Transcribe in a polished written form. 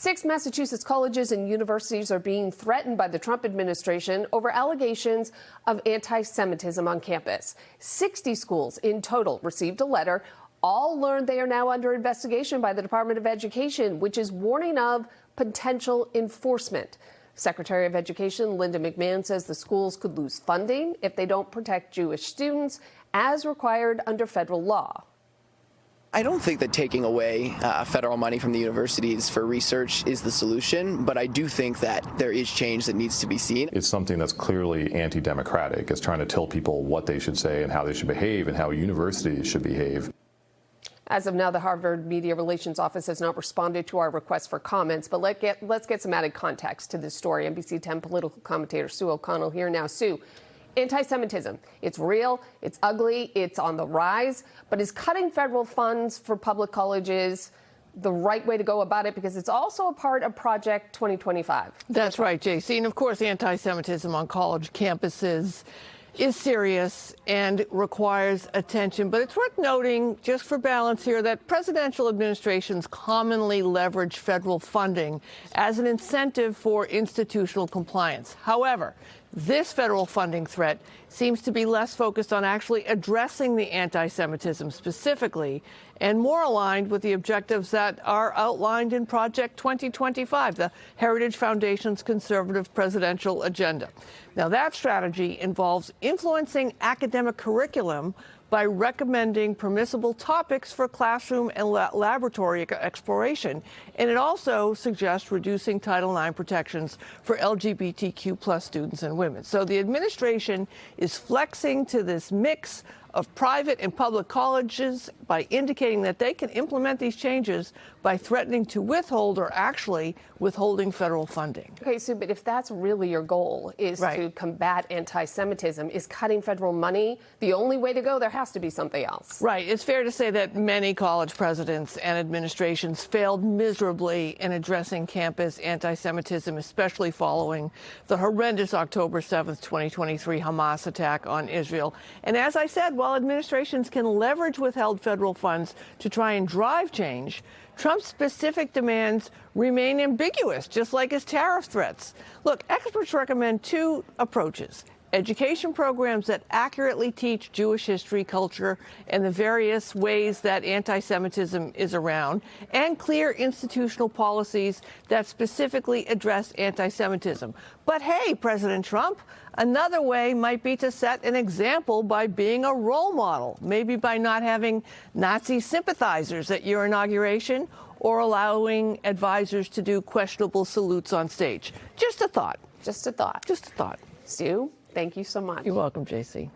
6 Massachusetts colleges and universities are being threatened by the Trump administration over allegations of anti-Semitism on campus. 60 schools in total received a letter. All learned they are now under investigation by the Department of Education, which is warning of potential enforcement. Secretary of Education Linda McMahon says the schools could lose funding if they don't protect Jewish students as required under federal law. I don't think that taking away federal money from the universities for research is the solution, but I do think that there is change that needs to be seen. It's something that's clearly anti-democratic. It's trying to tell people what they should say and how they should behave and how universities should behave. As of now, the Harvard Media Relations Office has not responded to our request for comments, but let's get some added context to this story. NBC10 political commentator Sue O'Connell here now. Sue, anti-Semitism, it's real, it's ugly, it's on the rise, but is cutting federal funds for public colleges the right way to go about it? Because it's also a part of Project 2025. That's right, JC. And of course, anti-Semitism on college campuses is serious and requires attention. But it's worth noting, just for balance here, that presidential administrations commonly leverage federal funding as an incentive for institutional compliance. However, this federal funding threat seems to be less focused on actually addressing the anti-Semitism specifically and more aligned with the objectives that are outlined in Project 2025, the Heritage Foundation's conservative presidential agenda. Now, that strategy involves influencing academic curriculum by recommending permissible topics for classroom and laboratory exploration. And it also suggests reducing Title IX protections for LGBTQ+ students and women. So the administration is flexing to this mix of private and public colleges by indicating that they can implement these changes by threatening to withhold or actually withholding federal funding. Okay, Sue, but if that's really your goal, is to combat anti-Semitism, is cutting federal money the only way to go? There has to be something else. Right. It's fair to say that many college presidents and administrations failed miserably in addressing campus anti-Semitism, especially following the horrendous October 7th, 2023 Hamas attack on Israel. And as I said, while administrations can leverage withheld federal funds to try and drive change, Trump's specific demands remain ambiguous, just like his tariff threats. Look, experts recommend two approaches: education programs that accurately teach Jewish history, culture, and the various ways that anti-Semitism is around, and clear institutional policies that specifically address anti-Semitism. But hey, President Trump, another way might be to set an example by being a role model, maybe by not having Nazi sympathizers at your inauguration or allowing advisors to do questionable salutes on stage. Just a thought. Just a thought. Just a thought. Sue, thank you so much. You're welcome, JC.